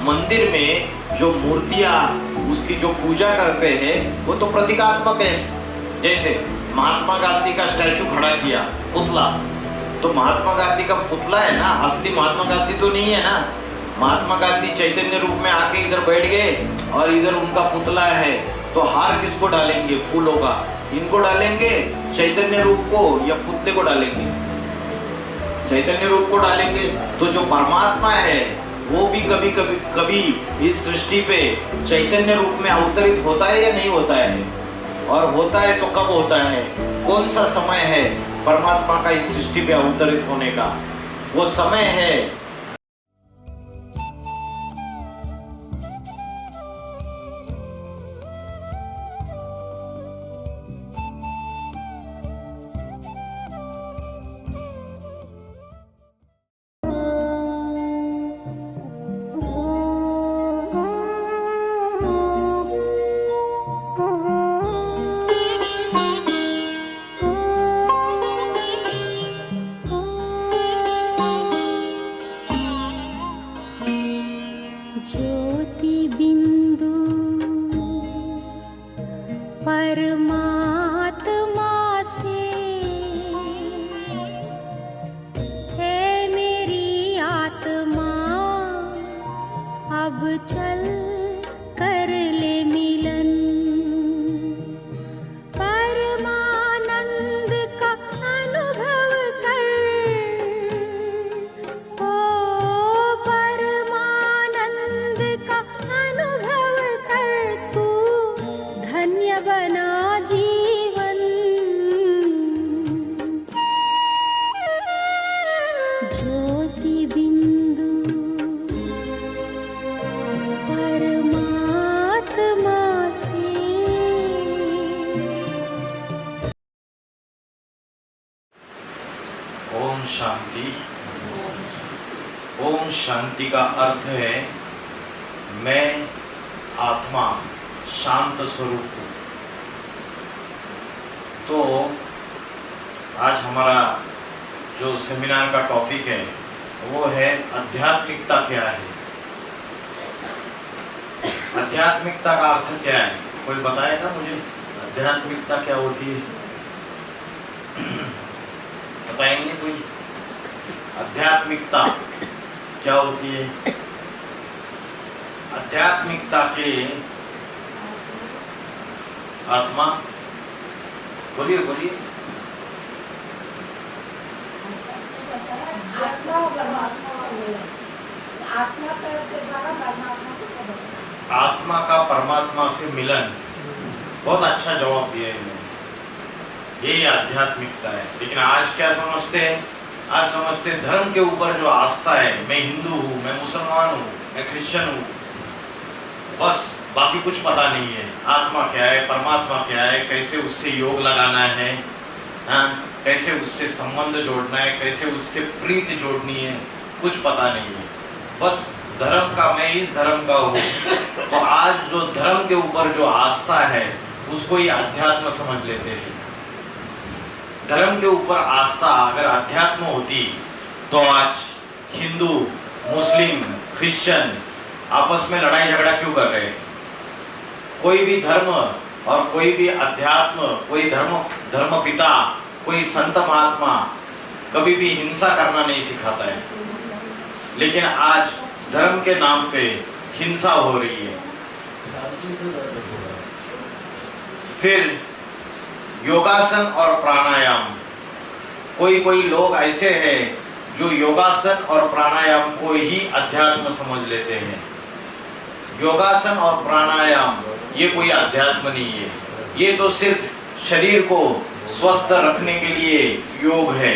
मंदिर में जो मूर्तियां उसकी जो पूजा करते हैं वो तो प्रतीकात्मक है। जैसे महात्मा गांधी का स्टैचू खड़ा किया, पुतला, तो महात्मा गांधी का पुतला है ना, असली महात्मा गांधी तो नहीं है ना। महात्मा गांधी चैतन्य रूप में आके इधर बैठ गए और इधर उनका पुतला है, तो हार किसको डालेंगे? फूलों का। इनको डालेंगे चैतन्य रूप को या पुतले को डालेंगे? चैतन्य रूप को डालेंगे। तो जो परमात्मा है वो भी कभी कभी कभी इस सृष्टि पे चैतन्य रूप में अवतरित होता है या नहीं होता है? और होता है तो कब होता है? कौन सा समय है परमात्मा का इस सृष्टि पे अवतरित होने का? वो समय है ज्योति बिंदु परमात्मा से है मेरी आत्मा, अब चल कर ले मिलन। परमानंद का अनुभव कर, ओ परमानंद का अनुभव कर, तू धन्य बना जीवन। ज्योति बिंदु परमात्मा से। ओम शांति। ओम शांति का अर्थ है मैं आत्मा शांत स्वरूप हूँ। तो आज हमारा जो सेमिनार का टॉपिक है वो है आध्यात्मिकता क्या है। आध्यात्मिकता का अर्थ क्या है? कोई बताएगा मुझे आध्यात्मिकता क्या होती है? बताएंगे कोई? आध्यात्मिकता क्या होती है? आध्यात्मिकता के आत्मा, बोलिए बोलिए। आत्मा का परमात्मा से मिलन। बहुत अच्छा जवाब दिया इन्होंने। ये आध्यात्मिकता है। लेकिन आज क्या समझते हैं? आज समझते हैं धर्म के ऊपर जो आस्था है, मैं हिंदू हूँ, मैं मुसलमान हूँ, मैं क्रिश्चियन हूँ, बस बाकी कुछ पता नहीं है। आत्मा क्या है, परमात्मा क्या है, कैसे उससे योग लगाना है, हाँ, कैसे उससे संबंध जोड़ना है, कैसे उससे प्रीति जोड़नी है, कुछ पता नहीं है। बस धर्म का, मैं इस धर्म का हूँ। तो आज जो धर्म के ऊपर जो आस्था है उसको ही अध्यात्म समझ लेते हैं। धर्म के ऊपर आस्था अगर अध्यात्म होती तो आज हिंदू, मुस्लिम, क्रिश्चियन आपस में लड़ाई झगड़ा क्यों कर रहे हैं? कोई भी धर्म और कोई भी अध्यात्म, कोई धर्म पिता, कोई संत महात्मा कभी भी हिंसा करना नहीं सिखाता है। लेकिन आज धर्म के नाम पे हिंसा हो रही है। फिर योगासन और प्राणायाम, कोई लोग ऐसे हैं जो योगासन और प्राणायाम को ही अध्यात्म समझ लेते हैं। योगासन और प्राणायाम ये कोई अध्यात्म नहीं है, ये तो सिर्फ शरीर को स्वस्थ रखने के लिए योग है।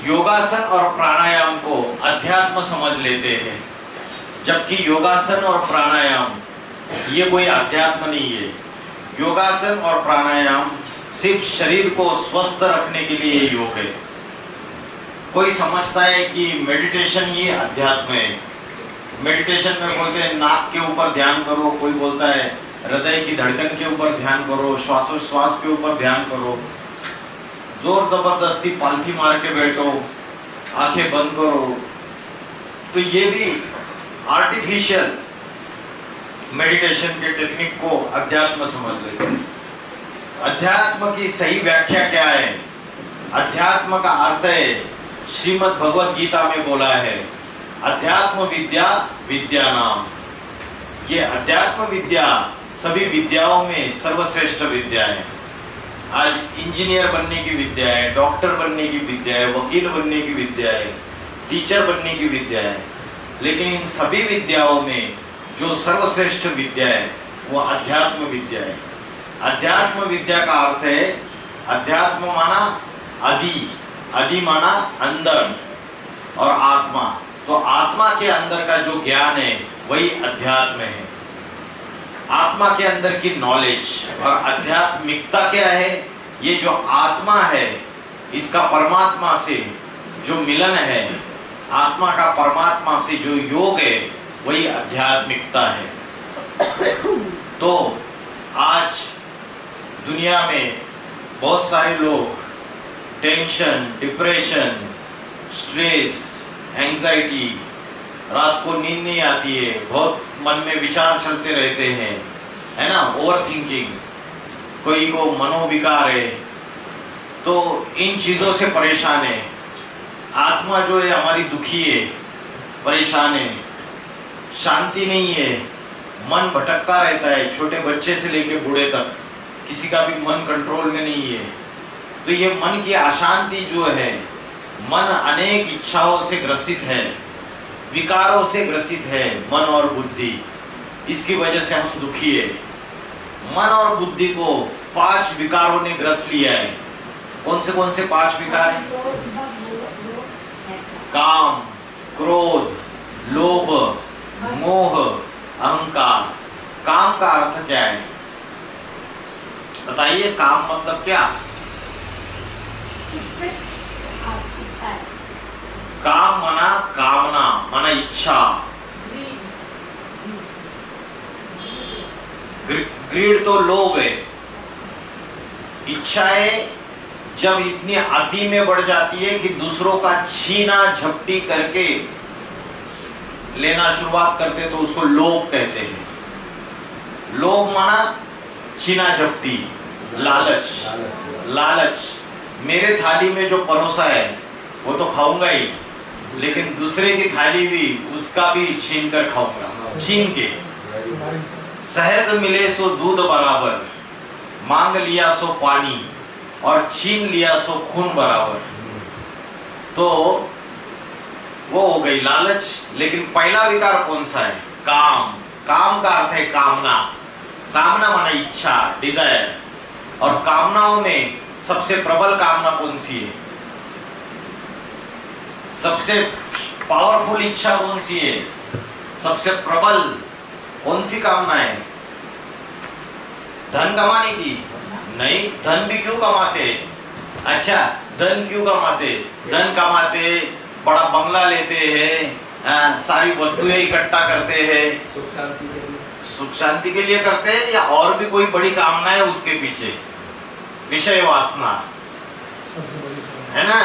योगासन और प्राणायाम को अध्यात्म समझ लेते हैं, जबकि योगासन और प्राणायाम ये कोई अध्यात्म नहीं है। योगासन और प्राणायाम सिर्फ शरीर को स्वस्थ रखने के लिए योग है। कोई समझता है कि मेडिटेशन ये अध्यात्म है। मेडिटेशन में बोलते हैं नाक के ऊपर ध्यान करो, कोई बोलता है हृदय की धड़कन के ऊपर ध्यान करो, श्वासोच्छ्वास के ऊपर ध्यान करो, जोर जबरदस्ती पालथी मार के बैठो, आंखें बंद करो। तो ये भी आर्टिफिशियल मेडिटेशन के टेक्निक को अध्यात्म समझ लेते हैं। अध्यात्म की सही व्याख्या क्या है? अध्यात्म का अर्थ है, श्रीमद् भगवत गीता में बोला है, अध्यात्म विद्या विद्या नाम। ये अध्यात्म विद्या सभी विद्याओं में सर्वश्रेष्ठ विद्या है। आज इंजीनियर बनने की विद्या है, डॉक्टर बनने की विद्या है, वकील बनने की विद्या है, टीचर बनने की विद्या है, लेकिन इन सभी विद्याओं में जो सर्वश्रेष्ठ विद्या है वो अध्यात्म विद्या है। अध्यात्म विद्या का अर्थ है, अध्यात्म माना आदि, आदि माना अंदर और आत्मा। तो आत्मा के अंदर का जो ज्ञान है वही अध्यात्म है। आत्मा के अंदर की नॉलेज और आध्यात्मिकता क्या है? ये जो आत्मा है इसका परमात्मा से जो मिलन है, आत्मा का परमात्मा से जो योग है वही आध्यात्मिकता है। तो आज दुनिया में बहुत सारे लोग टेंशन, डिप्रेशन, स्ट्रेस, एंजाइटी, रात को नींद नहीं आती है, बहुत मन में विचार चलते रहते हैं, है ना, ओवर थिंकिंग, कोई को मनोविकार है, तो इन चीजों से परेशान है। आत्मा जो है हमारी दुखी है, परेशान है, शांति नहीं है, मन भटकता रहता है, छोटे बच्चे से लेकर बूढ़े तक किसी का भी मन कंट्रोल में नहीं है। तो ये मन की अशांति जो है, मन अनेक इच्छाओं से ग्रसित है, विकारों से ग्रसित है, मन और बुद्धि, इसकी वजह से हम दुखी है। मन और बुद्धि को 5 विकारों ने ग्रस लिया है। कौन से 5 विकार हैं? काम, क्रोध, लोभ, मोह, अहंकार। काम का अर्थ क्या है बताइए? काम मतलब क्या? काम माना कामना, माना इच्छा। ग्रीड तो लोभ है। इच्छाएं जब इतनी अति में बढ़ जाती है कि दूसरों का छीना झपटी करके लेना शुरुआत करते तो उसको लोभ कहते हैं। लोभ माना छीना झपटी, लालच। लालच, मेरे थाली में जो परोसा है वो तो खाऊंगा ही, लेकिन दूसरे की थाली भी, उसका भी छीन कर खाऊंगा, छीन के। सहज मिले सो दूध बराबर, मांग लिया सो पानी, और छीन लिया सो खून बराबर। तो वो हो गई लालच। लेकिन पहला विकार कौन सा है? काम। काम का अर्थ है कामना। कामना माना इच्छा, डिजायर। और कामनाओं में सबसे प्रबल कामना कौन सी है? सबसे पावरफुल इच्छा कौन सी है? सबसे प्रबल कौन सी कामना है? धन कमाने की? नहीं, धन भी क्यों कमाते? अच्छा, धन क्यों कमाते? धन कमाते, बड़ा बंगला लेते हैं, सारी वस्तुएं इकट्ठा करते हैं, सुख शांति के लिए करते हैं, या और भी कोई बड़ी कामना है उसके पीछे? विषय वासना है ना,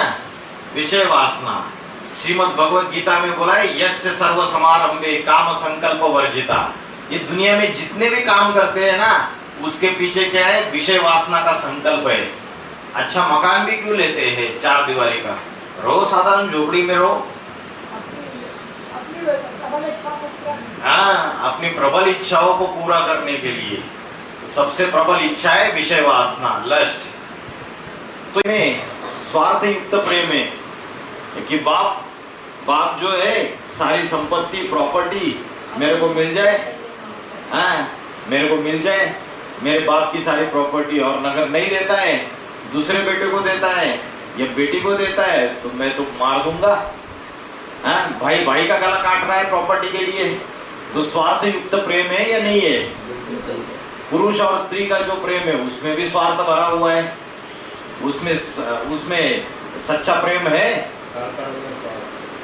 विषय वासना। श्रीमद् भगवत गीता में बोला है, यस्य सर्व समारंभे काम संकल्प वर्जिता। ये दुनिया में जितने भी काम करते हैं ना, उसके पीछे क्या है? विषय वासना का संकल्प है। अच्छा, मकान भी क्यों लेते हैं 4 दीवारी का? रहो साधारण झोपड़ी में रहो। हाँ, अपनी प्रबल इच्छाओं को पूरा करने के लिए। तो सबसे प्रबल इच्छा है विषय वासना, लस्ट। तो में स्वार्थ युक्त प्रेम है कि बाप जो है सारी संपत्ति, प्रॉपर्टी मेरे को मिल जाए, हाँ मेरे को मिल जाए, मेरे बाप की सारी प्रॉपर्टी, और नगर नहीं देता है, दूसरे बेटे को देता है या बेटी को देता है, तो मैं तो मार दूंगा। हाँ, भाई का गला काट रहा है प्रॉपर्टी के लिए। तो स्वार्थ युक्त प्रेम है या नहीं है? पुरुष और स्त्री का जो प्रेम है उसमें भी स्वार्थ भरा हुआ है। उसमें सच्चा प्रेम है?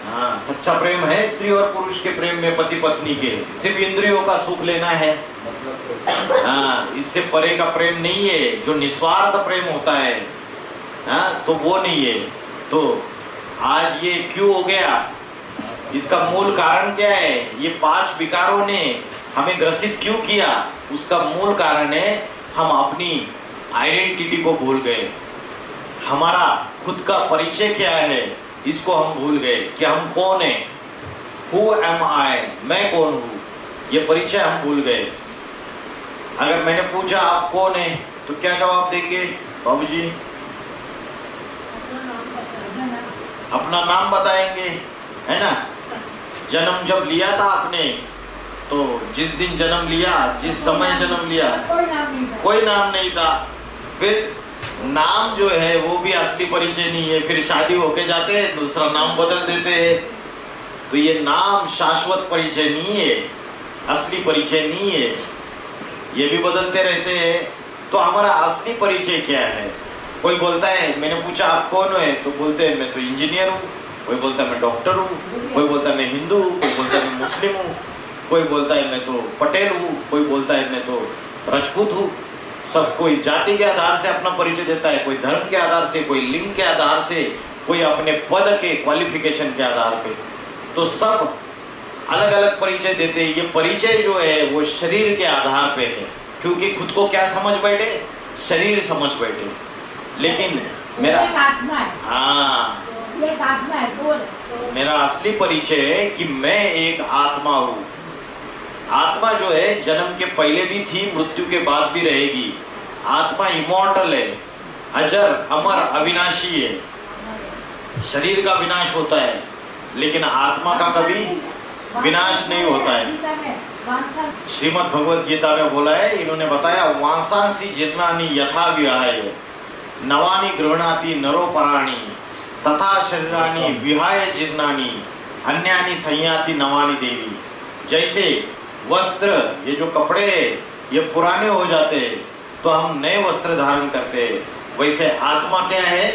हाँ, सच्चा प्रेम है स्त्री और पुरुष के प्रेम में, पति पत्नी के। सिर्फ इंद्रियों का सुख लेना है, हाँ, इससे परे का प्रेम नहीं है। जो निस्वार्थ प्रेम होता है, हाँ, तो वो नहीं है। तो आज ये क्यों हो गया? इसका मूल कारण क्या है? ये 5 विकारों ने हमें ग्रसित क्यों किया? उसका मूल कारण है हम अपनी आइडेंटिटी को भूल गए। हमारा खुद का परिचय क्या है इसको हम भूल गए कि हम कौन है। Who am I? मैं कौन हूँ, ये परिचय हम भूल गए। अगर मैंने पूछा आप कौन है तो क्या जवाब देंगे बाबूजी? अपना नाम बताएंगे, है ना। जन्म जब लिया था आपने, तो जिस दिन जन्म लिया, जिस समय जन्म लिया, कोई नाम नहीं था। फिर नाम जो है वो भी असली परिचय नहीं है। फिर शादी होके जाते हैं, दूसरा नाम बदल देते हैं। तो ये नाम शाश्वत परिचय नहीं है, असली परिचय नहीं है, ये भी बदलते रहते हैं। तो हमारा असली परिचय क्या है? कोई बोलता है, मैंने पूछा आप कौन है, तो बोलते हैं मैं तो इंजीनियर हूँ, कोई बोलता है मैं डॉक्टर हूँ, कोई बोलता है मैं हिंदू हूँ, कोई बोलता है मैं मुस्लिम हूँ, कोई बोलता है मैं तो पटेल हूँ, कोई बोलता है मैं तो राजपूत हूँ। सब कोई जाति के आधार से अपना परिचय देता है, कोई धर्म के आधार से, कोई लिंग के आधार से, कोई अपने पद के क्वालिफिकेशन के आधार पे। तो सब अलग अलग परिचय देते हैं। ये परिचय जो है वो शरीर के आधार पे है, क्योंकि खुद को क्या समझ बैठे? शरीर समझ बैठे। लेकिन मेरा हाँ, मेरा असली परिचय है कि मैं एक आत्मा हूँ। आत्मा जो है जन्म के पहले भी थी, मृत्यु के बाद भी रहेगी। आत्मा इमॉर्टल है, अजर, अमर, अविनाशी है। शरीर का विनाश होता है, लेकिन आत्मा का कभी विनाश नहीं होता है। श्रीमद् भगवद गीता में बोला है, इन्होंने बताया, वांसांसी जीर्णानि यथा विहाय नवानि गृह्णाति नरो पराणि तथा शरीरानि विहाय जीर्णानि अन्यानि संयाति नवानि देवी। जैसे वस्त्र, ये जो कपड़े ये पुराने हो जाते हैं तो हम नए वस्त्र धारण करते हैं, वैसे आत्मा क्या है?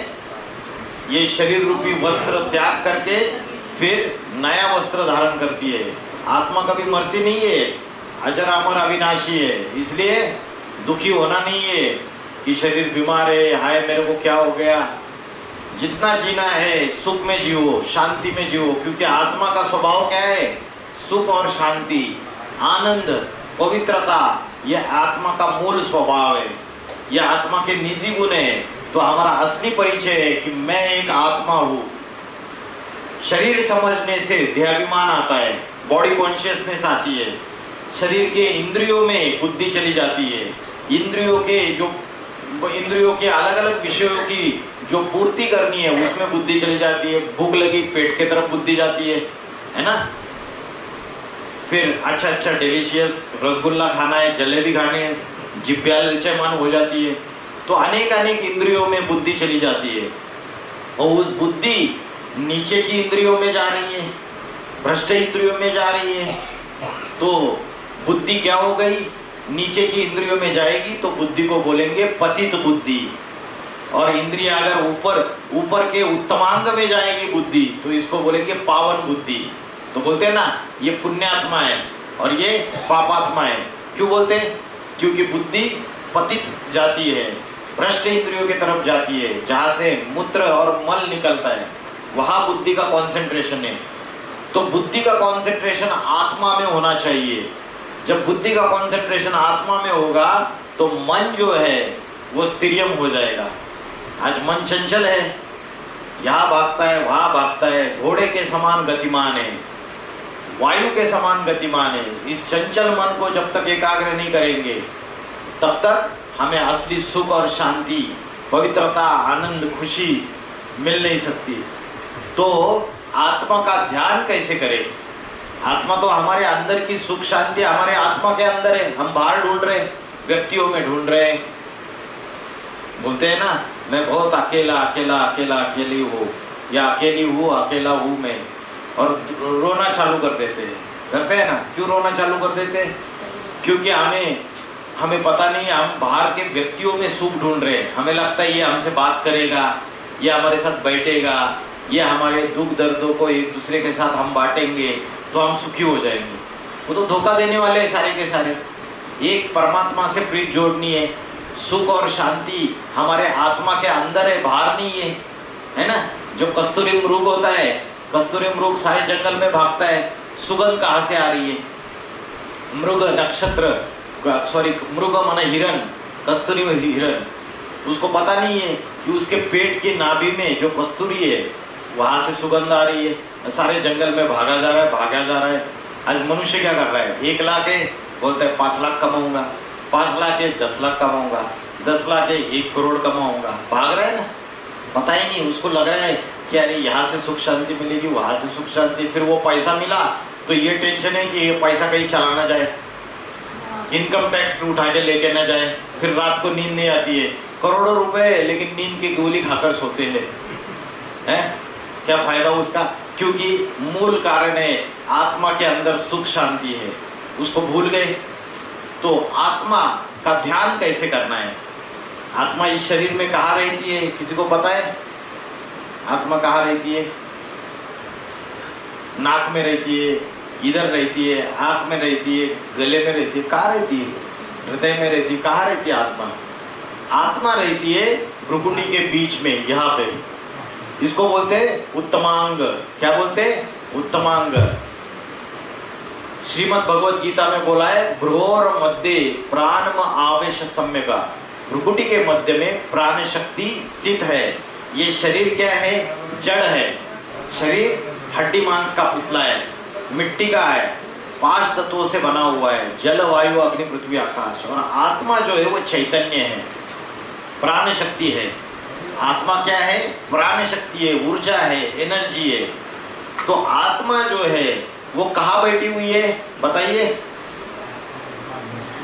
ये शरीर रूपी वस्त्र त्याग करके फिर नया वस्त्र धारण करती है। आत्मा कभी मरती नहीं है, अजर अमर अविनाशी है। इसलिए दुखी होना नहीं है कि शरीर बीमार है, हाय मेरे को क्या हो गया। जितना जीना है सुख में जियो, शांति में जियो, क्योंकि आत्मा का स्वभाव क्या है? सुख और शांति, आनंद, पवित्रता, यह आत्मा का मूल स्वभाव है, यह आत्मा के निजी गुण है। तो हमारा असली परिचय है कि मैं एक आत्मा हूँ। शरीर समझने से देहाभिमान आता है, बॉडी कॉन्शियसनेस आती है। शरीर के इंद्रियों में बुद्धि चली जाती है। इंद्रियों के अलग अलग विषयों की जो पूर्ति करनी है उसमें बुद्धि चली जाती है। भूख लगी, पेट की तरफ बुद्धि जाती है ना। फिर अच्छा डिलीशियस रसगुल्ला खाना है, जलेबी खानी है, जिब्या ललचेमान हो जाती है। तो अनेक इंद्रियों में बुद्धि चली जाती है, और उस बुद्धि नीचे की इंद्रियों में जा रही है, भ्रष्ट इंद्रियों में जा रही है। तो बुद्धि क्या हो गई? नीचे की इंद्रियों में जाएगी तो बुद्धि को बोलेंगे पतित बुद्धि। और इंद्रिया अगर ऊपर के उत्तमांग में जाएगी बुद्धि, तो इसको बोलेंगे पावन बुद्धि। तो बोलते हैं ना, ये पुण्यात्मा है और ये पापात्मा है। क्यों बोलते हैं? क्योंकि बुद्धि पतित जाती है, भ्रष्ट इंद्रियों की तरफ जाती है, जहां से मूत्र और मल निकलता है, वहां बुद्धि का कॉन्सेंट्रेशन है। तो बुद्धि का कॉन्सेंट्रेशन आत्मा में होना चाहिए। जब बुद्धि का कॉन्सेंट्रेशन आत्मा में होगा तो मन जो है वो स्थिरियम हो जाएगा। आज मन चंचल है, यहाँ भागता है, वहां भागता है, घोड़े के समान गतिमान है, वायु के समान गतिमान है। इस चंचल मन को जब तक एकाग्र नहीं करेंगे तब तक हमें असली सुख और शांति, पवित्रता, आनंद, खुशी मिल नहीं सकती। तो आत्मा का ध्यान कैसे करें? आत्मा तो हमारे अंदर की सुख शांति हमारे आत्मा के अंदर है। हम बाहर ढूंढ रहे, व्यक्तियों में ढूंढ रहे। बोलते हैं ना, मैं बहुत अकेली हूँ, या अकेली हूँ, अकेला हूँ मैं, और रोना चालू कर देते हैं ना। क्यों रोना चालू कर देते हैं? क्योंकि हमें पता नहीं, हम बाहर के व्यक्तियों में सुख ढूंढ रहे हैं। हमें लगता है ये हमसे बात करेगा, ये हमारे साथ बैठेगा, ये हमारे दुख दर्दों को एक दूसरे के साथ हम बांटेंगे तो हम सुखी हो जाएंगे। वो तो धोखा देने वाले हैं सारे के सारे। एक परमात्मा से प्रीत जोड़नी है। सुख और शांति हमारे आत्मा के अंदर है, बाहर नहीं है, है ना। जो कस्तूरी मृग होता है कस्तूरी मृग सारे जंगल में भागता है, सुगंध कहाँ से आ रही है? मृग नक्षत्र, सॉरी मृग माना हिरण, कस्तूरी में हिरण, उसको पता नहीं है कि उसके पेट की नाभि में जो कस्तूरी है वहां से सुगंध आ रही है। सारे जंगल में भागा जा रहा है, भागा जा रहा है। आज मनुष्य क्या कर रहा है? 1 लाख है, बोलता है 5 लाख कमाऊंगा, 5 लाख है 10 लाख कमाऊंगा, 10 लाख है 1 करोड़ कमाऊंगा। भाग रहा है ना, पता ही नहीं, उसको लग रहा है कि अरे यहाँ से सुख शांति मिलेगी, वहां से सुख शांति, फिर वो पैसा मिला तो ये टेंशन है कि ये पैसा कहीं चला ना जाए, इनकम टैक्स उठा के लेके ना जाए, फिर रात को नींद नहीं आती है, करोड़ों रुपए लेकिन नींद की गोली खाकर सोते हैं। क्या फायदा उसका? क्योंकि मूल कारण है आत्मा के अंदर सुख शांति है, उसको भूल गए। तो आत्मा का ध्यान कैसे करना है? आत्मा इस शरीर में कहाँ रहती है? किसी को पता है आत्मा कहाँ रहती है? नाक में रहती है, इधर रहती है, आंख में रहती है, गले में रहती है, कहाँ रहती है? हृदय में रहती है। कहाँ रहती है आत्मा? आत्मा रहती है भ्रुकुटी के बीच में, यहाँ पे। इसको बोलते हैं उत्तमांग। क्या बोलते हैं? उत्तमांग। श्रीमद् भगवद गीता में बोला है भ्रुवोर मध्य प्राणम आवेश सम्यका, भ्रुकुटी के मध्य में प्राण शक्ति स्थित है। ये शरीर क्या है? जड़ है। शरीर हड्डी मांस का पुतला है, मिट्टी का है, 5 तत्वों से बना हुआ है, जल वायु अग्नि पृथ्वी आकाश। और आत्मा जो है वो चैतन्य है, प्राण शक्ति है। आत्मा क्या है? प्राण शक्ति है, ऊर्जा है, एनर्जी है। तो आत्मा जो है वो कहाँ बैठी हुई है बताइए?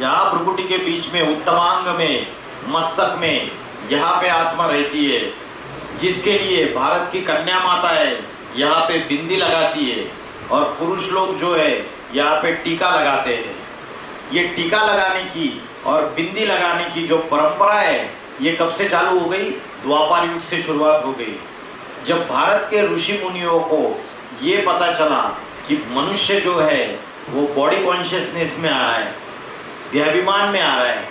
यहाँ भ्रुकुटी के बीच में, उत्तमांग में, मस्तक में, यहाँ पे आत्मा रहती है। जिसके लिए भारत की कन्या माता है यहाँ पे बिंदी लगाती है, और पुरुष लोग जो है यहाँ पे टीका लगाते हैं। ये टीका लगाने की और बिंदी लगाने की जो परंपरा है ये कब से चालू हो गई? द्वापर युग से शुरुआत हो गई। जब भारत के ऋषि मुनियों को ये पता चला कि मनुष्य जो है वो बॉडी कॉन्शियसनेस में आ रहा है, देहाभिमान में आ रहा है,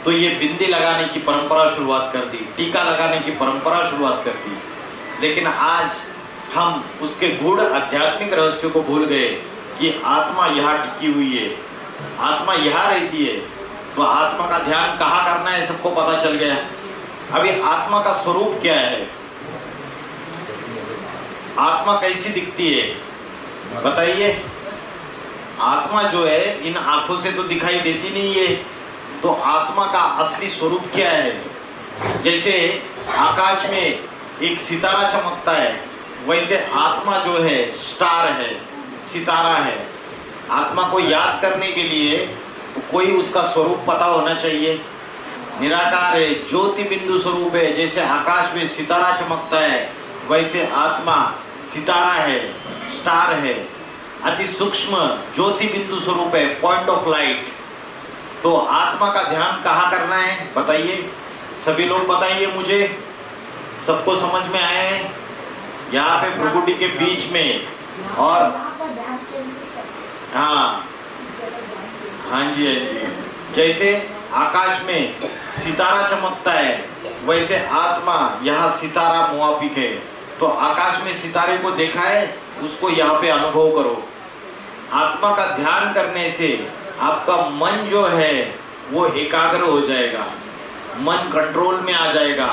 तो ये बिंदी लगाने की परंपरा शुरुआत कर दी, टीका लगाने की परंपरा शुरुआत कर दी। लेकिन आज हम उसके गूढ़ आध्यात्मिक रहस्य को भूल गए कि आत्मा यहाँ टिकी हुई है, आत्मा यहाँ रहती है। तो आत्मा का ध्यान कहाँ करना है सबको पता चल गया। अभी आत्मा का स्वरूप क्या है? आत्मा कैसी दिखती है बताइए? आत्मा जो है इन आंखों से तो दिखाई देती नहीं है। तो आत्मा का असली स्वरूप क्या है? जैसे आकाश में एक सितारा चमकता है, वैसे आत्मा जो है स्टार है, सितारा है। आत्मा को याद करने के लिए कोई उसका स्वरूप पता होना चाहिए। निराकार है, ज्योति बिंदु स्वरूप है। जैसे आकाश में सितारा चमकता है वैसे आत्मा सितारा है, स्टार है, अति सूक्ष्म ज्योति बिंदु स्वरूप है, पॉइंट ऑफ लाइट। तो आत्मा का ध्यान कहाँ करना है बताइए? सभी लोग बताइए मुझे, सबको समझ में आए हैं? यहाँ पे भ्रुकुटी के बीच में, और हाँ जी, जैसे आकाश में सितारा चमकता है वैसे आत्मा यहाँ सितारा मुआफिक है। तो आकाश में सितारे को देखा है, उसको यहाँ पे अनुभव करो। आत्मा का ध्यान करने से आपका मन जो है वो एकाग्र हो जाएगा, मन कंट्रोल में आ जाएगा,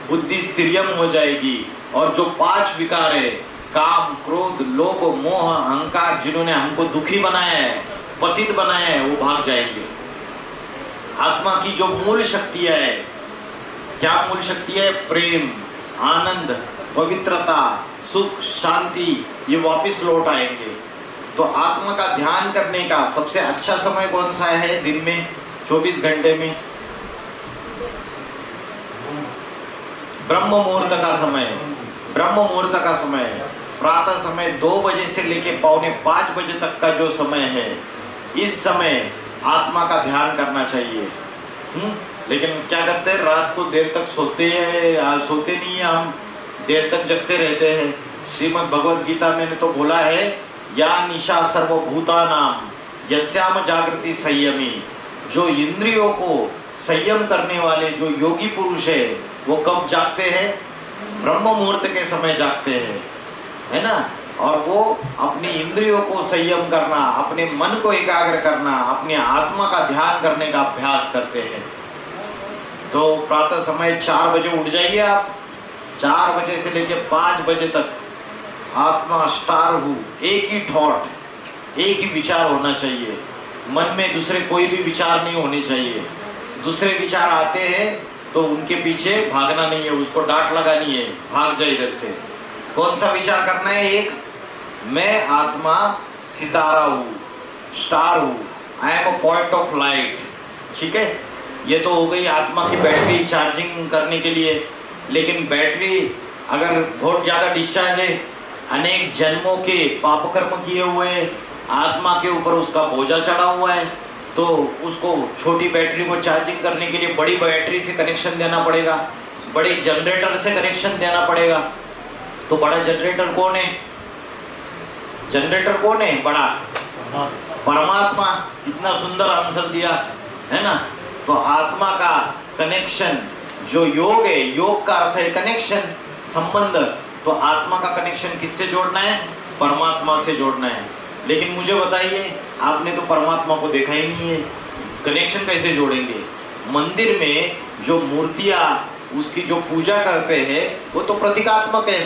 बुद्धि स्थिरियम हो जाएगी। और जो 5 विकार है, काम, क्रोध, लोभ, मोह, अहंकार, जिन्होंने हमको दुखी बनाया है, पतित बनाया है, वो भाग जाएंगे। आत्मा की जो मूल शक्तियां है, क्या मूल शक्ति है? प्रेम, आनंद, पवित्रता, सुख, शांति, ये वापस लौट आएंगे। तो आत्मा का ध्यान करने का सबसे अच्छा समय कौन सा है दिन में, 24 घंटे में? ब्रह्म मुहूर्त का समय, ब्रह्म मुहूर्त का समय, प्रातः समय 2 बजे से लेके 4:45 बजे तक का जो समय है, इस समय आत्मा का ध्यान करना चाहिए। लेकिन क्या करते हैं? रात को देर तक सोते हैं, सोते नहीं है, हम देर तक जगते रहते हैं। श्रीमद् भगवद गीता में तो बोला है, या निशा सर्वभूतानाम यस्याम जागृति संयमी। जो इंद्रियों को संयम करने वाले जो योगी पुरुष है वो कब जागते हैं? ब्रह्म मुहूर्त के समय जागते हैं, है ना? और वो अपनी इंद्रियों को संयम करना, अपने मन को एकाग्र करना, अपनी आत्मा का ध्यान करने का अभ्यास करते हैं। तो प्रातः समय 4 बजे उठ जाइए आप। 4 बजे से लेकर 5 बजे तक आत्मा स्टार हूँ, एक ही थॉट, एक ही विचार होना चाहिए। मन में दूसरे कोई भी विचार नहीं होने चाहिए। दूसरे विचार आते हैं तो उनके पीछे भागना नहीं है, उसको डांट लगानी है, भाग जाए इधर से। कौन सा विचार करना है? एक, मैं आत्मा सितारा हूँ, स्टार हूँ, I am a point of light. ठीक है, ये तो हो गई आत्मा की बैटरी चार्जिंग करने के लिए। लेकिन बैटरी अगर बहुत ज्यादा डिस्चार्ज है, अनेक जन्मों के पाप कर्म किए हुए आत्मा के ऊपर उसका बोझा चढ़ा हुआ है, तो उसको छोटी बैटरी को चार्जिंग करने के लिए बड़ी बैटरी से कनेक्शन देना पड़ेगा, बड़े जनरेटर से कनेक्शन देना पड़ेगा। तो बड़ा जनरेटर कौन है? जनरेटर कौन है बड़ा? परमात्मा। इतना सुंदर आंसर दिया है ना। तो आत्मा का कनेक्शन जो योग है, योग का अर्थ है कनेक्शन, संबंध। तो आत्मा का कनेक्शन किससे जोड़ना है? परमात्मा से जोड़ना है। लेकिन मुझे बताइए, आपने तो परमात्मा को देखा ही नहीं है, कनेक्शन कैसे जोड़ेंगे? मंदिर में जो मूर्तियां उसकी जो पूजा करते हैं वो तो प्रतीकात्मक है।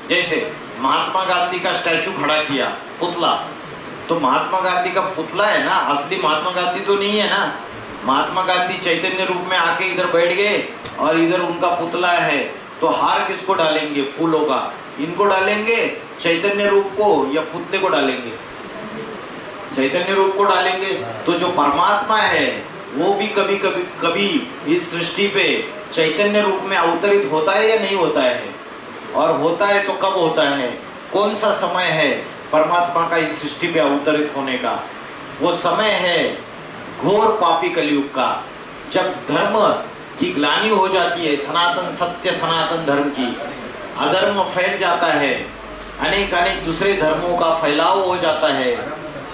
जैसे महात्मा गांधी का स्टैचू खड़ा किया, पुतला, तो महात्मा गांधी का पुतला है ना, असली महात्मा गांधी तो नहीं है ना। महात्मा गांधी चैतन्य रूप में आके इधर बैठ गए और इधर उनका पुतला है, तो हार किसको डालेंगे? फूलों का। इनको डालेंगे चैतन्य रूप को या पुतले को डालेंगे? चैतन्य रूप को डालेंगे। तो जो परमात्मा है वो भी कभी कभी कभी इस सृष्टि पे चैतन्य रूप में अवतरित होता है या नहीं होता है? और होता है तो कब होता है? कौन सा समय है परमात्मा का इस सृष्टि पे अवतरित होने का? वो समय है घोर पापी कलयुग का, जब धर्म की ग्लानि हो जाती है, सनातन सत्य सनातन धर्म की, अधर्म फैल जाता है, अनेक अनेक दूसरे धर्मों का फैलाव हो जाता है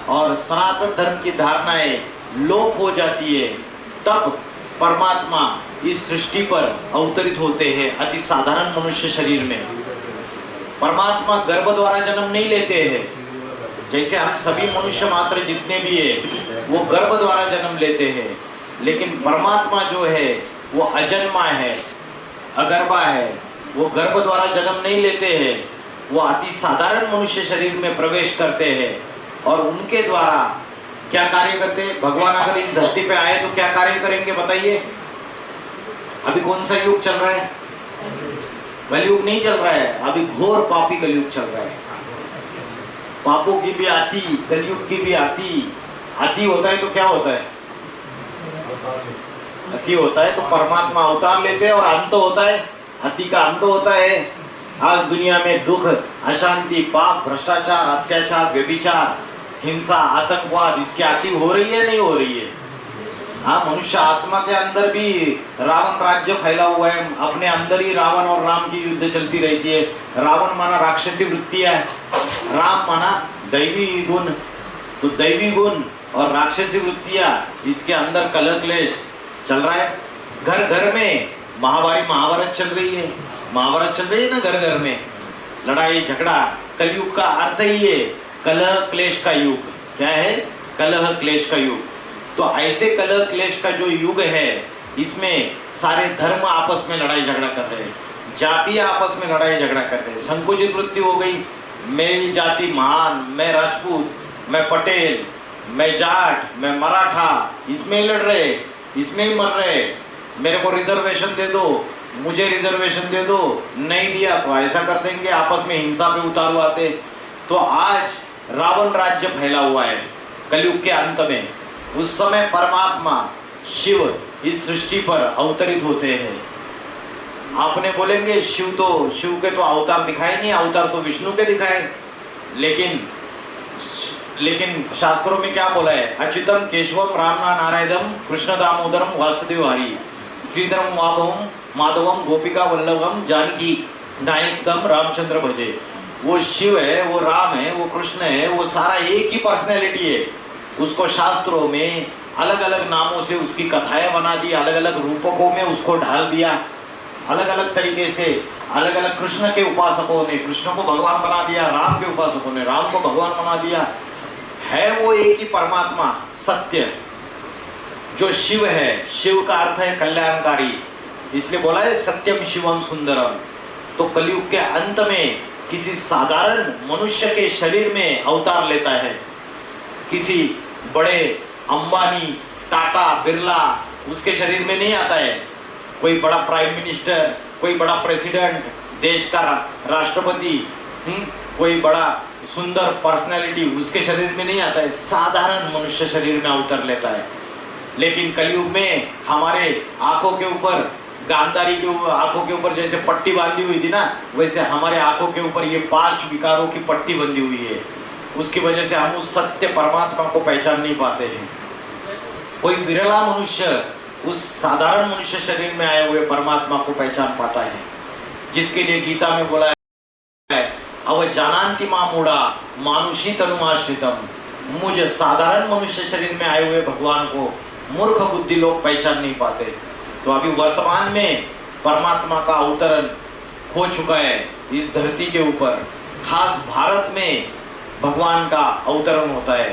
और सनातन धर्म की धारणाएं लोप हो जाती है, तब परमात्मा इस सृष्टि पर अवतरित होते हैं अति साधारण मनुष्य शरीर में। परमात्मा गर्भ द्वारा जन्म नहीं लेते हैं, जैसे हम सभी मनुष्य मात्र जितने भी है वो गर्भ द्वारा जन्म लेते हैं। लेकिन परमात्मा जो है वो अजन्मा है, अगर्भा है, वो गर्भ द्वारा जन्म नहीं लेते हैं, वो अति साधारण मनुष्य शरीर में प्रवेश करते हैं और उनके द्वारा क्या कार्य करते हैं? भगवान अगर इस धरती पे आए तो क्या कार्य करेंगे बताइए? अभी कौन सा युग चल रहा है? कलयुग नहीं चल रहा है, अभी घोर पापी कलयुग चल रहा है। पापों की भी आती, कलयुग की भी आती। आती होता है तो क्या होता है? अति होता है तो परमात्मा अवतार लेते हैं और अंत होता है, अति का अंत होता है। आज दुनिया में दुख, अशांति, पाप, भ्रष्टाचार, अत्याचार, व्यभिचार, हिंसा, आतंकवाद, इसकी आती हो रही है नहीं हो रही है? हाँ, मनुष्य आत्मा के अंदर भी रावण राज्य फैला हुआ है, अपने अंदर ही रावण और राम की युद्ध चलती रहती है। रावण माना राक्षसी वृत्ति है, राम माना दैवी गुण। तो दैवी गुण और राक्षसी वृत्तियां, इसके अंदर कलह क्लेश चल रहा है। घर घर में महाभारत चल रही है, महाभारत चल रही है ना, घर घर में लड़ाई झगड़ा। कलयुग का अर्थ ही है कलह क्लेश का युग। क्या है? कलह क्लेश का युग। तो ऐसे कलह क्लेश का जो युग है, इसमें सारे धर्म आपस में लड़ाई झगड़ा कर रहे हैं, जाति आपस में लड़ाई झगड़ा कर रहे हैं। संकुचित वृत्ति हो गई, मेरी जाति महान, मैं राजपूत, मैं पटेल, मैं जाट, मैं मराठा, इसमें ही लड़ रहे, इसमें ही मर रहे। मेरे को रिजर्वेशन दे दो, मुझे रिजर्वेशन दे दो, नहीं दिया तो ऐसा कर देंगे, आपस में हिंसा पे उतार आते। तो आज रावण राज्य फैला हुआ है कलयुग के अंत में। उस समय परमात्मा शिव इस सृष्टि पर अवतरित होते हैं। आपने बोलेंगे शिव के तो अवतार दिखाए नहीं, अवतार तो विष्णु के दिखाए। लेकिन शास्त्रों में क्या बोला है? अच्युतम केशवम रामना नारायणम कृष्ण दामोदरम वासुदेव हरि श्रीधरम माधवम गोपिका वल्लभम जानकी नायकम रामचंद्र भजे। वो शिव है, वो राम है, वो कृष्ण है, वो सारा एक ही पर्सनैलिटी है। उसको शास्त्रों में अलग अलग नामों से उसकी कथाएं बना दी, अलग अलग रूपकों में उसको ढाल दिया। अलग अलग तरीके से अलग अलग कृष्ण के उपासकों ने कृष्ण को भगवान बना दिया, राम के उपासकों ने राम को भगवान बना दिया। है वो एक ही परमात्मा सत्य जो शिव है। शिव का अर्थ है कल्याणकारी, इसलिए बोला है सत्यम शिवम सुंदरम। तो कलयुग के अंत में किसी साधारण मनुष्य के शरीर में अवतार लेता है। किसी बड़े अंबानी, टाटा, बिरला उसके शरीर में नहीं आता है। कोई बड़ा प्राइम मिनिस्टर, कोई बड़ा प्रेसिडेंट, देश का राष्ट्रपति, कोई बड़ा सुंदर पर्सनालिटी उसके शरीर में नहीं आता है। साधारण मनुष्य शरीर में अवतार लेता है। लेकिन कलयुग में हमारे आंखों के ऊपर, गांधारी के आंखों के ऊपर जैसे पट्टी बांधी हुई थी ना, वैसे हमारे आंखों के ऊपर ये 5 विकारों की पट्टी बंधी हुई है। उसकी वजह से हम उस सत्य परमात्मा को पहचान नहीं पाते हैं। कोई विरला मनुष्य उस साधारण मनुष्य शरीर में आए हुए परमात्मा को पहचान पाता है, जिसके लिए गीता में बोला है अव जानांति मामूढ़ा मानुषी तनुमाश्रितम। मुझे साधारण मनुष्य शरीर में आए हुए भगवान को मूर्ख बुद्धि लोग पहचान नहीं पाते। तो अभी वर्तमान में परमात्मा का अवतरण हो चुका है इस धरती के ऊपर। खास भारत में भगवान का अवतरण होता है।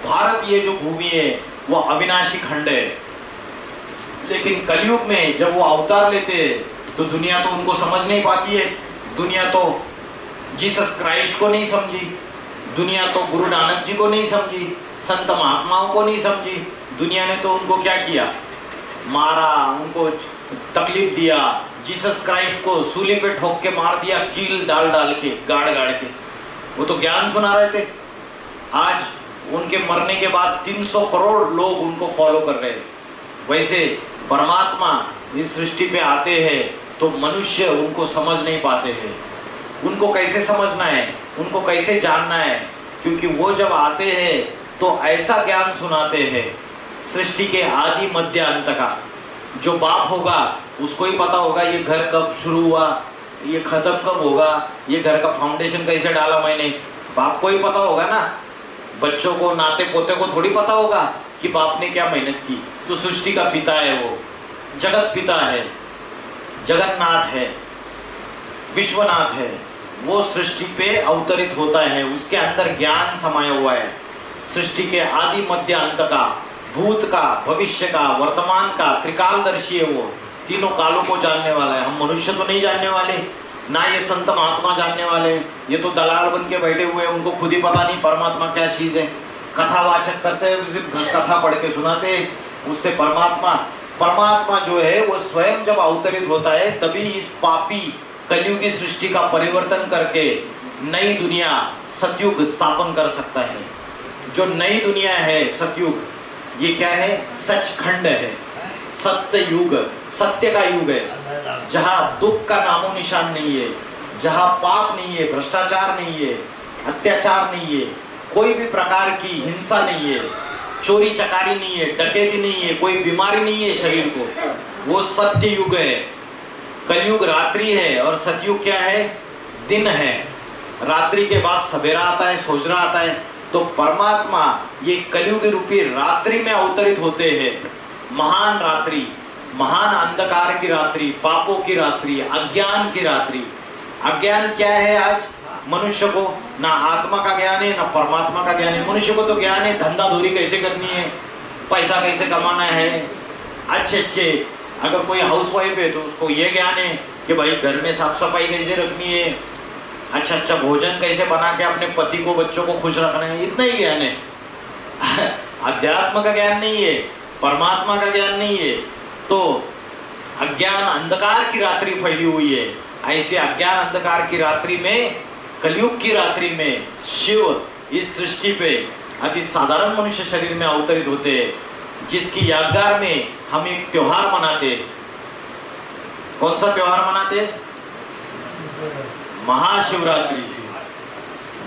भारत ये जो भूमि है वो अविनाशी खंड है। लेकिन कलयुग में जब वो अवतार लेते हैं तो दुनिया तो उनको समझ नहीं पाती है। दुनिया तो जीसस क्राइस्ट को नहीं समझी, दुनिया तो गुरु नानक जी को नहीं समझी, संत महात्माओं को नहीं समझी। दुनिया ने तो उनको क्या किया, मारा, उनको तकलीफ दिया। जीसस क्राइस्ट को सूली पे ठोक के मार दिया, कील डाल डाल के, गाड़ गाड़ के। वो तो ज्ञान सुना रहे थे। आज उनके मरने के बाद 300 करोड़ लोग उनको फॉलो कर रहे हैं। वैसे परमात्मा इस सृष्टि पे आते हैं तो मनुष्य उनको समझ नहीं पाते हैं। उनको कैसे समझना है, उनको कैसे जानना है, क्योंकि वो जब आते हैं तो ऐसा ज्ञान सुनाते हैं सृष्टि के आदि मध्य अंत का। जो बाप होगा उसको ही पता होगा ये घर कब शुरू हुआ, ये खत्म कब होगा, ये घर का फाउंडेशन कैसे डाला मैंने, बाप को ही पता होगा ना। बच्चों को, नाते पोते को थोड़ी पता होगा कि बाप ने क्या मेहनत की। तो सृष्टि का पिता है, वो जगत पिता है, जगन्नाथ है, विश्वनाथ है। वो सृष्टि पे अवतरित होता है, उसके अंदर ज्ञान समाया हुआ है। सृष्टि के आदि मध्य अंत का, भूत का, भविष्य का, वर्तमान का, त्रिकालदर्शी है। वो तीनों कालों को जानने वाला है। हम मनुष्य तो नहीं जानने वाले, ना ये संत महात्मा जानने वाले। ये तो दलाल बन के बैठे हुए हैं, उनको खुद ही पता नहीं परमात्मा क्या चीज है। कथावाचक करते हैं, सिर्फ कथा पढ़ के सुनाते हैं। उससे परमात्मा जो है वो स्वयं जब अवतरित होता है तभी इस पापी कलयुगी सृष्टि का परिवर्तन करके नई दुनिया सतयुग स्थापन कर सकता है। जो नई दुनिया है सतयुग, ये क्या है, सचखंड है, सत्य युग, सत्य का युग है, जहां दुख का नामो निशान नहीं है, जहां पाप नहीं है, भ्रष्टाचार नहीं है, अत्याचार नहीं है, कोई भी प्रकार की हिंसा नहीं है, चोरी चकारी नहीं है, डकैती नहीं है, कोई बीमारी नहीं है शरीर को। वो सत्य युग है। कलयुग रात्रि है और सतयुग क्या है, दिन है। रात्रि के बाद सवेरा आता है, सोजरा आता है। तो परमात्मा ये कलयुग रूपी रात्रि में अवतरित होते हैं। महान रात्रि, महान अंधकार की रात्रि, पापों की रात्रि, अज्ञान की रात्रि। अज्ञान क्या है आज मनुष्य को, ना आत्मा का ज्ञान है ना परमात्मा का ज्ञान है। मनुष्य को तो ज्ञान है धंधा धोरी कैसे करनी है, पैसा कैसे कमाना है। अच्छे अगर कोई हाउसवाइफ है तो उसको ये ज्ञान है कि भाई घर में साफ सफाई कैसे रखनी है, अच्छा भोजन कैसे बना के अपने पति को, बच्चों को खुश रखना है। इतना ही ज्ञान है। अध्यात्म का ज्ञान नहीं है, परमात्मा का ज्ञान नहीं है। तो अज्ञान अंधकार की रात्रि फैली हुई है। ऐसे अज्ञान अंधकार की रात्रि में, कलयुग की रात्रि में शिव इस सृष्टि पे अति साधारण मनुष्य शरीर में अवतरित होते हैं, जिसकी यादगार में हम एक त्योहार मनाते। कौन सा त्योहार मनाते? महाशिवरात्रि।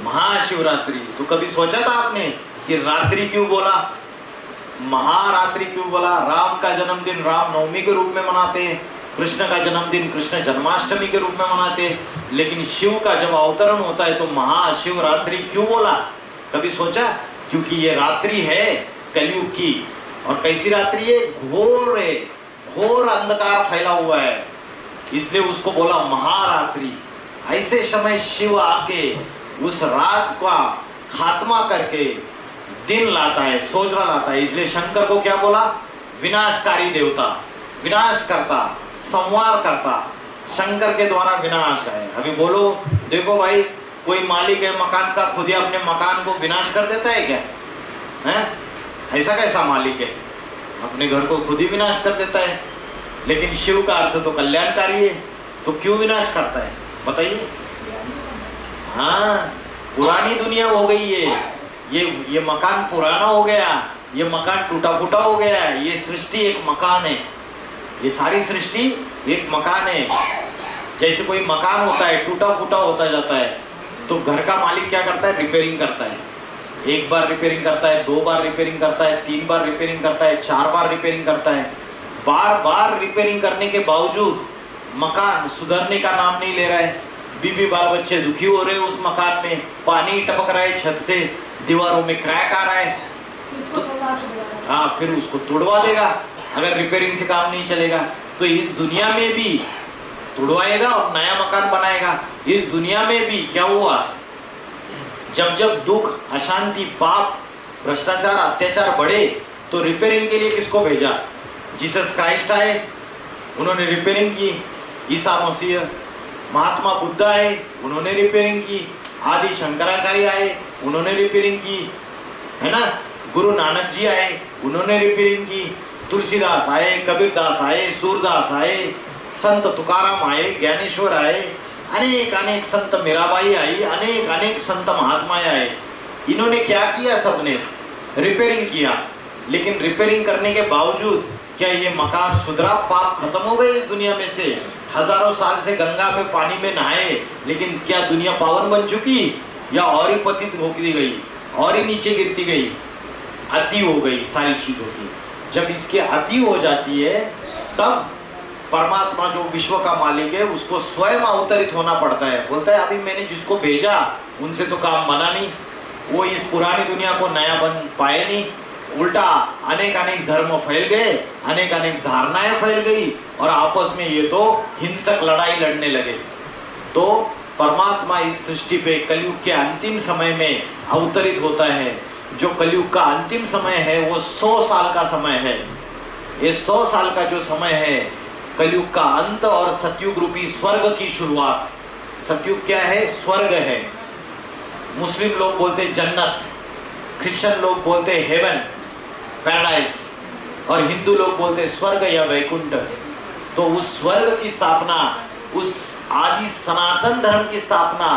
महाशिवरात्रि। तो कभी सोचा था आपने कि रात्रि क्यों बोला, महारात्रि क्यों बोला? राम का जन्मदिन राम नवमी के रूप में मनाते हैं, कृष्ण का जन्मदिन कृष्ण जन्माष्टमी के रूप में मनाते हैं, लेकिन शिव का जब अवतरण होता है तो महाशिवरात्रि क्यों बोला? कभी सोचा? क्योंकि ये रात्रि है कलयुग की। और कैसी रात्रि है? घोर है, घोर अंधकार फैला हुआ है। इसलिए उसको बोला महारात्रि। ऐसे समय शिव आके उस रात का खात्मा करके दिन लाता है, सोचना लाता है। इसलिए शंकर को क्या बोला? विनाशकारी देवता, विनाश करता, संवार करता। शंकर के द्वारा विनाश है। अभी बोलो, देखो भाई, कोई मालिक है मकान का, खुद ही अपने मकान को विनाश कर देता है क्या? है ऐसा कैसा मालिक है? अपने घर को खुद ही विनाश कर देता है। लेकिन शिव का अर्थ तो कल्याणकारी है, तो क्यों विनाश करता है बताइए? हाँ, पुरानी दुनिया हो गई है, ये मकान पुराना हो गया, ये मकान टूटा फूटा हो गया, ये सृष्टि एक मकान है, ये सारी सृष्टि एक मकान है। जैसे कोई मकान होता है, टूटा फूटा होता जाता है, तो घर का मालिक क्या करता है? रिपेयरिंग करता है। एक बार रिपेयरिंग करता है, 2 बार रिपेयरिंग करता है, 3 बार रिपेयरिंग करता है, 4 बार रिपेयरिंग करता है। बार बार रिपेयरिंग करने के बावजूद मकान सुधरने का नाम नहीं ले रहा है। बीबी बाल बच्चे दुखी हो रहे हैं उस मकान में, पानी टपक रहा है छत से, दीवारों में क्रैक आ रहा है, तो हाँ, फिर उसको तोड़वा देगा अगर रिपेयरिंग से काम नहीं चलेगा। तो इस दुनिया में भी तोड़वाएगा और नया मकान बनाएगा। इस दुनिया में भी क्या हुआ? जब जब दुख, अशांति, पाप, भ्रष्टाचार, अत्याचार बढ़े, तो रिपेयरिंग के लिए किसको भेजा? जीसस क्राइस्ट आए, उन्होंने रिपेयरिंग की। ईसा मसीह, महात्मा बुद्ध आए, उन्होंने रिपेयरिंग की। आदि शंकराचार्य आए, उन्होंने रिपेयरिंग की, है ना। गुरु नानक जी आए, उन्होंने रिपेयरिंग की। तुलसीदास आए, कबीरदास आए, सूरदास आए, संत तुकाराम आए, ज्ञानेश्वर आए, अनेक अनेक संत मीराबाई आई, अनेक अनेक संत महात्माएं आए। इन्होंने क्या किया? सबने रिपेयरिंग किया। लेकिन रिपेयरिंग करने के बावजूद क्या ये मकान सुधरा? पाप खत्म हो गए इस दुनिया में से? हजारों साल से गंगा में पानी में नहाए, लेकिन क्या दुनिया पावन बन चुकी? या और ही पतित होती गई, और ही नीचे गिरती गई? अति हो गई सारी चीजों की। जब इसकी अति हो जाती है, तब परमात्मा जो विश्व का मालिक है, उसको स्वयं अवतरित होना पड़ता है। बोलता है, अभी मैंने जिसको भेजा उनसे तो काम बना नहीं, वो इस पुरानी दुनिया को नया बन पाए नहीं। उल्टा अनेक अनेक धर्म फैल गए, अनेक अनेक धारणाएं फैल गई, और आपस में ये तो हिंसक लड़ाई लड़ने लगे। तो परमात्मा इस सृष्टि पे कलयुग के अंतिम समय में अवतरित होता है। जो कलयुग का अंतिम समय है वो 100 साल का समय है। ये 100 साल का जो समय है, कलयुग का अंत और सतयुग रूपी स्वर्ग की शुरुआत। सतयुग क्या है? स्वर्ग है। मुस्लिम लोग बोलते जन्नत, क्रिश्चियन लोग बोलते हेवन, पैराडाइज, और हिंदू लोग बोलते स्वर्ग या वैकुंठ। तो उस स्वर्ग की स्थापना, उस आदि सनातन धर्म की स्थापना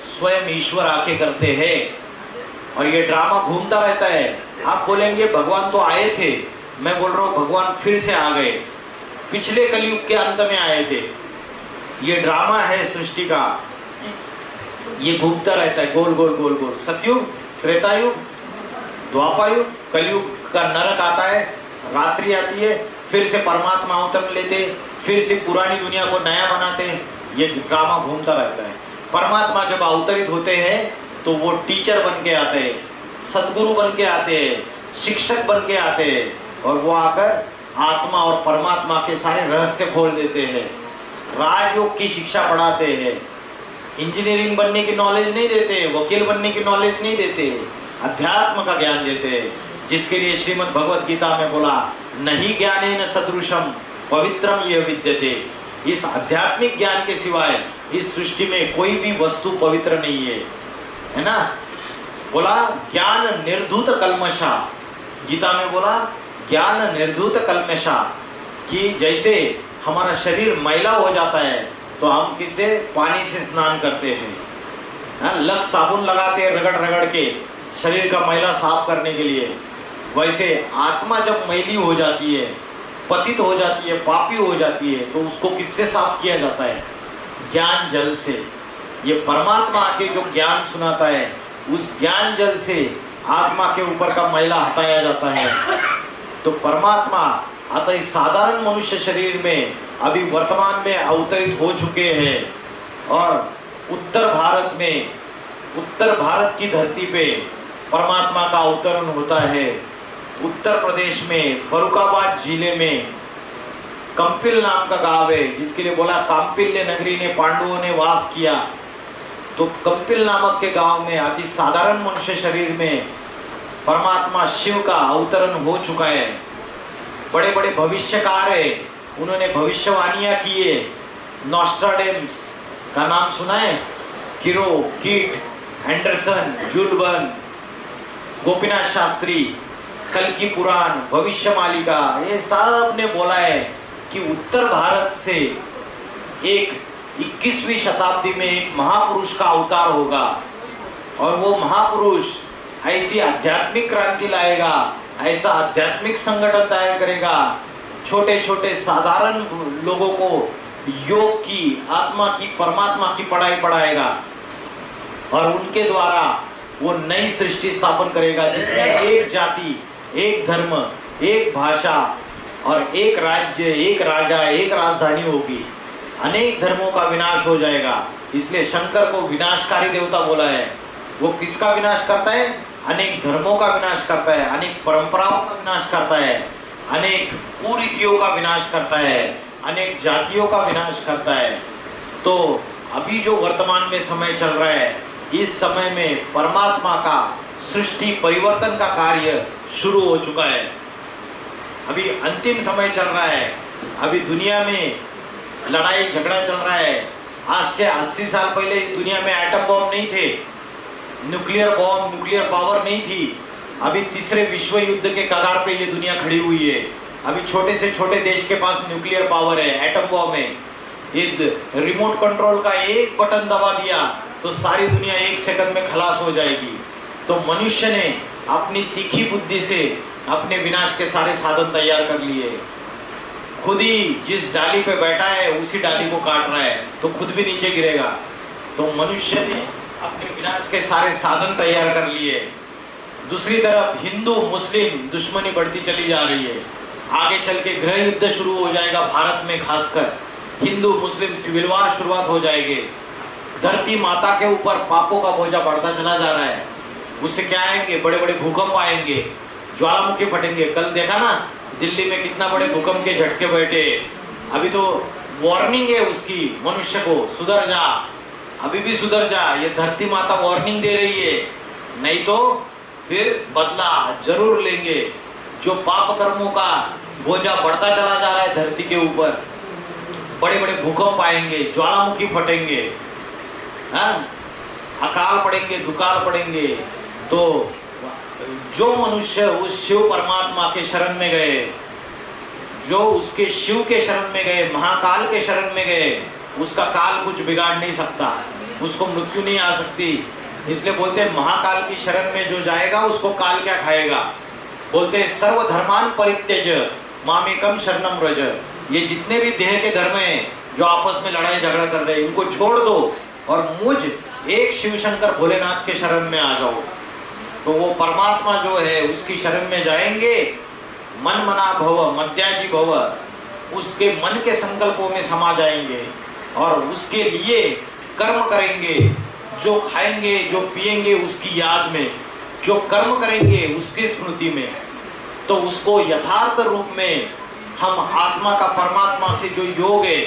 स्वयं ईश्वर आके करते हैं। और ये ड्रामा घूमता रहता है। आप बोलेंगे भगवान तो आए थे, मैं बोल रहा हूँ भगवान फिर से आ गए, पिछले कलयुग के अंत में आए थे। ये ड्रामा है सृष्टि का, ये घूमता रहता है गोल गोल गोल गोल। सतयुग, त्रेतायुग, द्वापरयुग, कलयुग का नरक आता है, रात्रि आती है, फिर से परमात्मा अवतरण लेते, फिर से पुरानी दुनिया को नया बनाते। ये ड्रामा घूमता रहता है। परमात्मा जब अवतरित होते हैं तो वो टीचर बन के आते हैं, सदगुरु बन के आते हैं, शिक्षक बन के आते हैं, और वो आकर आत्मा और परमात्मा के सारे रहस्य खोल देते हैं। राजयोग की शिक्षा पढ़ाते हैं। इंजीनियरिंग बनने की नॉलेज नहीं देते, वकील बनने की नॉलेज नहीं देते, अध्यात्म का ज्ञान देते हैं। जिसके लिए श्रीमद् भगवत गीता में बोला, नहीं ज्ञानेन सदृशम पवित्रम यह विद्यते। इस आध्यात्मिक ज्ञान के सिवाय इस सृष्टि में कोई भी वस्तु पवित्र नहीं है ना। बोला ज्ञान निर्धूत कल्मषा, गीता में बोला ज्ञान निर्धूत कल्मषा, कि जैसे हमारा शरीर मैला हो जाता है तो हम किसे पानी से स्नान करते हैं, लक्स साबुन लगाते हैं रगड़ रगड़ के शरीर का मैला साफ करने के लिए। वैसे आत्मा जब मैली हो जाती है, पतित हो जाती है, पापी हो जाती है, तो उसको किससे साफ किया जाता है? ज्ञान जल से। ये परमात्मा आके जो ज्ञान सुनाता है, उस ज्ञान जल से आत्मा के ऊपर का मैला हटाया जाता है। तो परमात्मा अतः इस साधारण मनुष्य शरीर में अभी वर्तमान में अवतरित हो चुके हैं, और उत्तर भारत में, उत्तर भारत की धरती पे परमात्मा का अवतरण होता है। उत्तर प्रदेश में फरुखाबाद जिले में कंपिल नाम का गांव है, जिसके लिए बोला कांपिल्य नगरी ने पांडवों ने वास किया। तो कंपिल नामक के गांव में अति साधारण मनुष्य शरीर में परमात्मा शिव का अवतरण हो चुका है। बड़े बड़े भविष्यकार है, उन्होंने भविष्यवाणियां की है। नॉस्ट्राडेम्स का नाम सुना है? किरो, कीट, एंडरसन, जुल्बन, गोपीनाथ शास्त्री, कल्कि पुराण, भविष्य मालिका, ये सब ने बोला है कि उत्तर भारत से एक 21वीं शताब्दी में एक महापुरुष का अवतार होगा और वो महापुरुष ऐसी आध्यात्मिक क्रांति लाएगा, ऐसा आध्यात्मिक संगठन तैयार करेगा, छोटे छोटे साधारण लोगों को योग की, आत्मा की, परमात्मा की पढ़ाई पढ़ाएगा और उनके द्वारा वो नई सृष्टि स्थापन करेगा, जिसमें एक जाति, एक धर्म, एक भाषा और एक राज्य, एक राजा, एक राजधानी होगी। अनेक धर्मों का विनाश हो जाएगा। इसलिए शंकर को विनाशकारी देवता बोला है। वो किसका विनाश करता है? अनेक धर्मों का विनाश करता है, अनेक परंपराओं का विनाश करता है, अनेक कुरीतियों का विनाश करता है, अनेक जातियों का विनाश करता है। तो अभी जो वर्तमान में समय चल रहा है, इस समय में परमात्मा का सृष्टि परिवर्तन का कार्य शुरू हो चुका है। अभी अंतिम समय चल रहा है। अभी दुनिया में लड़ाई झगड़ा चल रहा है। आज से 80 साल पहले इस दुनिया में एटम बॉम्ब नहीं थे, न्यूक्लियर बॉम्ब, न्यूक्लियर पावर नहीं थी। अभी तीसरे विश्व युद्ध के कगार पे ये दुनिया खड़ी हुई है। अभी छोटे से छोटे देश के पास न्यूक्लियर पावर है, एटम बॉम्ब है। ये रिमोट कंट्रोल का एक बटन दबा दिया तो सारी दुनिया एक सेकंड में खलास हो जाएगी। तो मनुष्य ने अपनी तीखी बुद्धि से अपने विनाश के सारे साधन तैयार कर लिए। खुद ही जिस डाली पे बैठा है उसी डाली को काट रहा है, तो खुद भी नीचे गिरेगा। तो मनुष्य ने अपने विनाश के सारे साधन तैयार कर लिए। दूसरी तरफ हिंदू मुस्लिम दुश्मनी बढ़ती चली जा रही है। आगे चल के गृह युद्ध शुरू हो जाएगा भारत में, खासकर हिंदू मुस्लिम सिविल वार शुरुआत हो जाएगी। धरती माता के ऊपर पापों का बोझा बढ़ता चला जा रहा है। उससे क्या आएंगे? बड़े बड़े भूकंप आएंगे, ज्वालामुखी फटेंगे। कल देखा ना दिल्ली में कितना बड़े भूकंप के झटके बैठे। अभी तो वार्निंग है उसकी, मनुष्य को सुधर जा, अभी भी सुधर जा। ये धरती माता वार्निंग दे रही है, नहीं तो फिर बदला जरूर लेंगे। जो पाप कर्मों का बोझा बढ़ता चला जा रहा है धरती के ऊपर, बड़े बड़े भूकंप आएंगे, ज्वालामुखी फटेंगे, अकाल पड़ेंगे, दुकाल पड़ेंगे। तो जो मनुष्य उस शिव परमात्मा के शरण में गए, जो उसके शिव के शरण में गए, महाकाल के शरण में गए, उसका काल कुछ बिगाड़ नहीं सकता, उसको मृत्यु नहीं आ सकती। इसलिए बोलते हैं महाकाल की शरण में जो जाएगा उसको काल क्या खाएगा। बोलते हैं सर्वधर्मान परित्यज मामेकम शरणम व्रज। ये जितने भी देह के धर्म हैं जो आपस में लड़ाई झगड़ा कर रहे हैं, इनको छोड़ दो और मुझ एक शिव शंकर भोलेनाथ के शरण में आ जाओ। तो वो परमात्मा जो है उसकी शरण में जाएंगे। मन मना भव मध्याजी भव, उसके मन के संकल्पों में समा जाएंगे और उसके लिए कर्म करेंगे। जो खाएंगे, जो पिएंगे उसकी याद में, जो कर्म करेंगे उसकी स्मृति में। तो उसको यथार्थ रूप में हम आत्मा का परमात्मा से जो योग है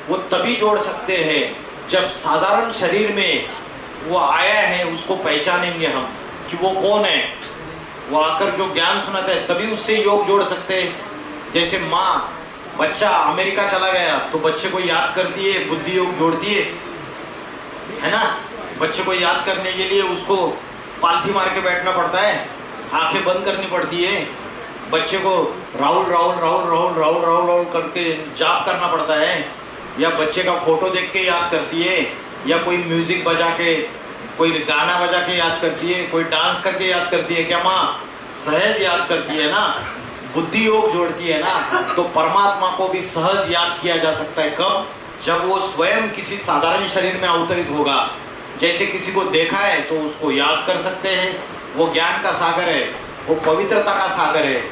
वो तभी जोड़ सकते हैं जब साधारण शरीर में वो आया है, उसको पहचानेंगे हम कि वो कौन है। वो आकर जो ज्ञान सुनाता है तभी उससे योग जोड़ सकते हैं। जैसे माँ, बच्चा अमेरिका चला गया तो बच्चे को याद करती है, बुद्धि योग जोड़ती है ना। बच्चे को याद करने के लिए उसको पालथी मार के बैठना पड़ता है, आंखें बंद करनी पड़ती है। बच्चे को राहुल राहुल राहुल राहुल राहुल राहुल राहुल करके जाप करना पड़ता है। या बच्चे का फोटो देख के याद करती है, या कोई म्यूजिक बजा के, कोई गाना बजा के याद करती है, कोई डांस करके याद करती है। क्या माँ सहज याद करती है ना, बुद्धि योग जोड़ती है ना। तो परमात्मा को भी सहज याद किया जा सकता है। कब? जब वो स्वयं किसी साधारण शरीर में अवतरित होगा। जैसे किसी को देखा है तो उसको याद कर सकते हैं। वो ज्ञान का सागर है, वो पवित्रता का सागर है,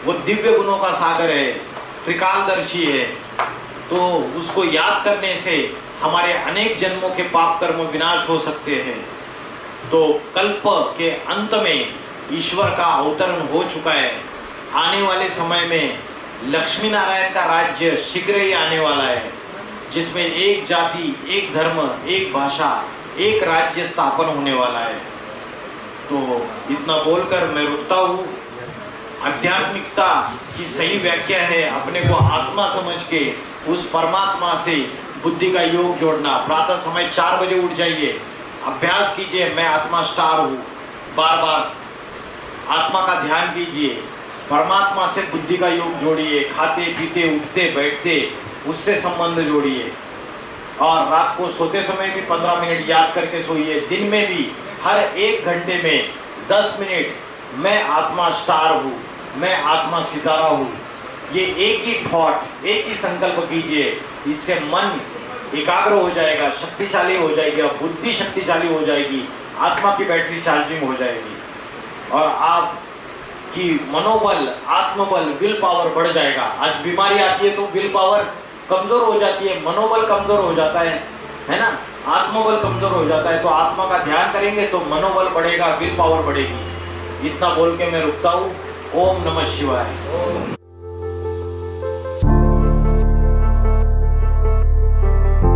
वो दिव्य गुणों का सागर है, त्रिकालदर्शी है। तो उसको याद करने से हमारे अनेक जन्मों के पाप कर्म विनाश हो सकते हैं। तो कल्प के अंत में ईश्वर का अवतरण हो चुका है। आने वाले समय में लक्ष्मी नारायण का राज्य शीघ्र ही आने वाला है, जिसमें एक जाति, एक धर्म, एक भाषा, एक राज्य स्थापन होने वाला है। तो इतना बोलकर मैं रुकता हूँ। आध्यात्मिकता की सही व्याख्या है अपने को आत्मा समझ के उस परमात्मा से बुद्धि का योग जोड़ना। प्रातः समय 4 बजे उठ जाइए, अभ्यास कीजिए, मैं आत्मा स्टार हूँ। बार बार आत्मा का ध्यान कीजिए, परमात्मा से बुद्धि का योग जोड़िए, खाते पीते उठते बैठते उससे संबंध जोड़िए। और रात को सोते समय भी 15 मिनट याद करके सोइए। दिन में भी हर 1 घंटे में 10 मिनट मैं आत्मा स्टार हूँ, मैं आत्मा सितारा हूँ। ये एक ही थॉट, एक ही संकल्प कीजिए। इससे मन एकाग्र हो जाएगा, शक्तिशाली हो जाएगी, और बुद्धि शक्तिशाली हो जाएगी, आत्मा की बैटरी चार्जिंग हो जाएगी, और आपकी मनोबल, आत्मबल, विल पावर बढ़ जाएगा। आज बीमारी आती है तो विल पावर कमजोर हो जाती है, मनोबल कमजोर हो जाता है ना, आत्मबल कमजोर हो जाता है। तो आत्मा का ध्यान करेंगे तो मनोबल बढ़ेगा, विल पावर बढ़ेगी। इतना बोल के मैं रुकता हूँ। ओम नमः शिवाय।